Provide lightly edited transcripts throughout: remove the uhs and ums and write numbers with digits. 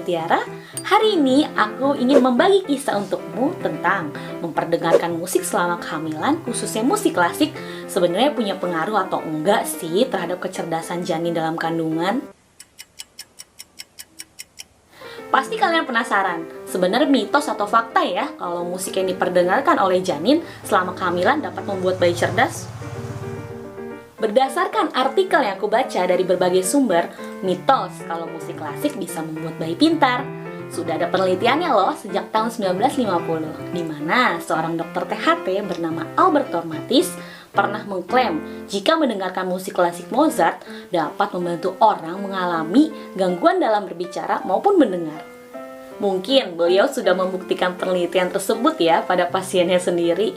Tiara. Hari ini aku ingin membagi kisah untukmu tentang memperdengarkan musik selama kehamilan, khususnya musik klasik, sebenarnya punya pengaruh atau enggak sih terhadap kecerdasan janin dalam kandungan? Pasti kalian penasaran, sebenarnya mitos atau fakta ya kalau musik yang diperdengarkan oleh janin selama kehamilan dapat membuat bayi cerdas? Berdasarkan artikel yang aku baca dari berbagai sumber, mitos kalau musik klasik bisa membuat bayi pintar. Sudah ada penelitiannya loh sejak tahun 1950, di mana seorang dokter THT bernama Albert Tormatis pernah mengklaim jika mendengarkan musik klasik Mozart dapat membantu orang mengalami gangguan dalam berbicara maupun mendengar. Mungkin beliau sudah membuktikan penelitian tersebut ya pada pasiennya sendiri.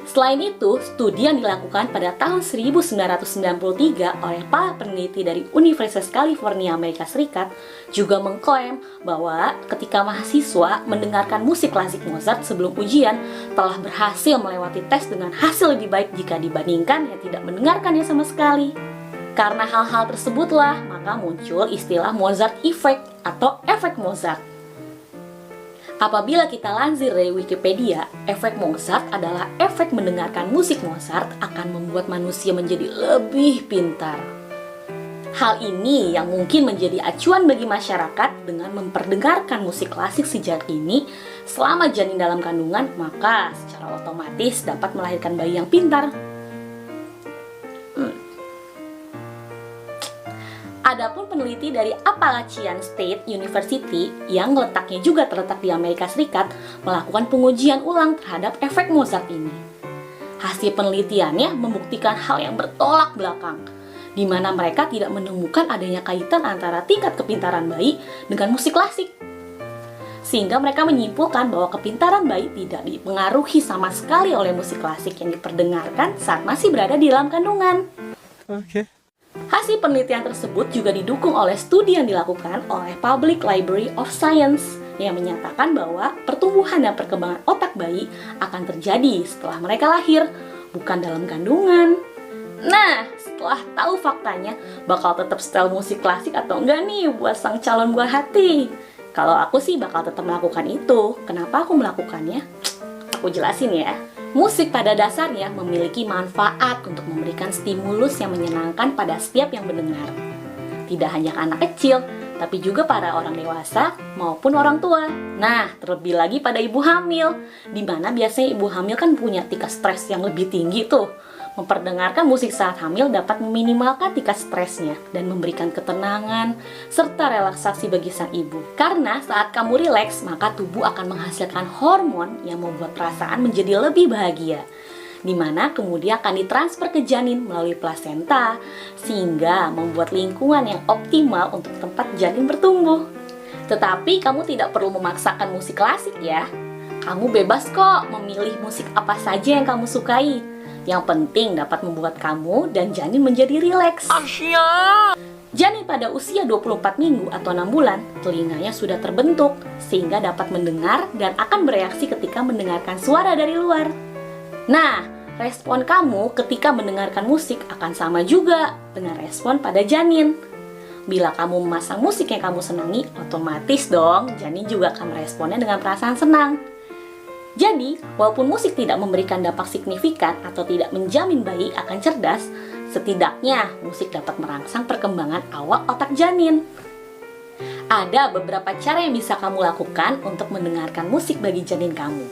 Selain itu, studi yang dilakukan pada tahun 1993 oleh para peneliti dari Universitas California, Amerika Serikat juga mengklaim bahwa ketika mahasiswa mendengarkan musik klasik Mozart sebelum ujian telah berhasil melewati tes dengan hasil lebih baik jika dibandingkan yang tidak mendengarkannya sama sekali. Karena hal-hal tersebutlah, maka muncul istilah Mozart Effect atau efek Mozart. Apabila kita lansir dari Wikipedia, efek Mozart adalah efek mendengarkan musik Mozart akan membuat manusia menjadi lebih pintar. Hal ini yang mungkin menjadi acuan bagi masyarakat dengan memperdengarkan musik klasik sejak dini selama janin dalam kandungan, maka secara otomatis dapat melahirkan bayi yang pintar. Adapun peneliti dari Appalachian State University yang letaknya juga terletak di Amerika Serikat melakukan pengujian ulang terhadap efek Mozart ini. Hasil penelitiannya membuktikan hal yang bertolak belakang, di mana mereka tidak menemukan adanya kaitan antara tingkat kepintaran bayi dengan musik klasik. Sehingga mereka menyimpulkan bahwa kepintaran bayi tidak dipengaruhi sama sekali oleh musik klasik yang diperdengarkan saat masih berada di dalam kandungan. Hasil penelitian tersebut juga didukung oleh studi yang dilakukan oleh Public Library of Science yang menyatakan bahwa pertumbuhan dan perkembangan otak bayi akan terjadi setelah mereka lahir, bukan dalam kandungan. Nah, setelah tahu faktanya, bakal tetap setel musik klasik atau enggak nih buat sang calon buah hati? Kalau aku sih bakal tetap melakukan itu. Kenapa aku melakukannya? Aku jelasin ya. Musik pada dasarnya memiliki manfaat untuk memberikan stimulus yang menyenangkan pada setiap yang mendengar. Tidak hanya anak kecil, tapi juga para orang dewasa maupun orang tua. Nah, terlebih lagi pada ibu hamil, di mana biasanya ibu hamil kan punya tingkat stres yang lebih tinggi tuh. Memperdengarkan musik saat hamil dapat meminimalkan tingkat stresnya dan memberikan ketenangan serta relaksasi bagi sang ibu. Karena saat kamu rileks, maka tubuh akan menghasilkan hormon yang membuat perasaan menjadi lebih bahagia, di mana kemudian akan ditransfer ke janin melalui plasenta, sehingga membuat lingkungan yang optimal untuk tempat janin bertumbuh. Tetapi kamu tidak perlu memaksakan musik klasik ya. Kamu bebas kok memilih musik apa saja yang kamu sukai. Yang penting dapat membuat kamu dan janin menjadi rileks. Janin pada usia 24 minggu atau 6 bulan, telinganya sudah terbentuk sehingga dapat mendengar dan akan bereaksi ketika mendengarkan suara dari luar. Nah, respon kamu ketika mendengarkan musik akan sama juga dengan respon pada janin. Bila kamu memasang musik yang kamu senangi, otomatis dong janin juga akan meresponnya dengan perasaan senang. Jadi, walaupun musik tidak memberikan dampak signifikan atau tidak menjamin bayi akan cerdas, setidaknya musik dapat merangsang perkembangan awal otak janin. Ada beberapa cara yang bisa kamu lakukan untuk mendengarkan musik bagi janin kamu.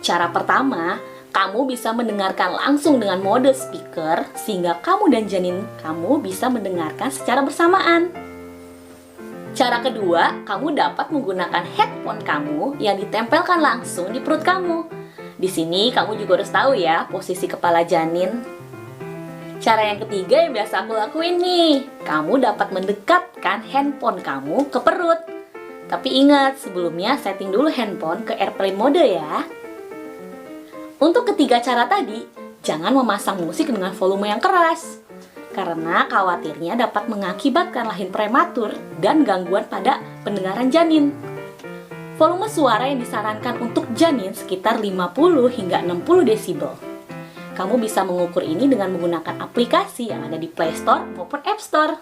Cara pertama, kamu bisa mendengarkan langsung dengan mode speaker sehingga kamu dan janin kamu bisa mendengarkan secara bersamaan. Cara kedua, kamu dapat menggunakan headphone kamu yang ditempelkan langsung di perut kamu. Di sini kamu juga harus tahu ya posisi kepala janin. Cara yang ketiga yang biasa aku lakuin nih, kamu dapat mendekatkan handphone kamu ke perut. Tapi ingat, sebelumnya setting dulu handphone ke airplane mode ya. Untuk ketiga cara tadi, jangan memasang musik dengan volume yang keras, karena khawatirnya dapat mengakibatkan lahir prematur dan gangguan pada pendengaran janin. Volume suara yang disarankan untuk janin sekitar 50 hingga 60 desibel. Kamu bisa mengukur ini dengan menggunakan aplikasi yang ada di Play Store maupun App Store.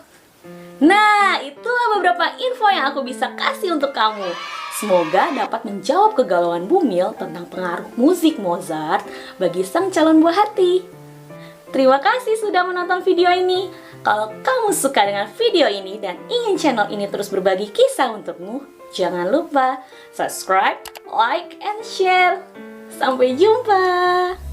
Nah, itulah beberapa info yang aku bisa kasih untuk kamu. Semoga dapat menjawab kegalauan Bumil tentang pengaruh musik Mozart bagi sang calon buah hati. Terima kasih sudah menonton video ini. Kalau kamu suka dengan video ini dan ingin channel ini terus berbagi kisah untukmu, jangan lupa subscribe, like, and share. Sampai jumpa!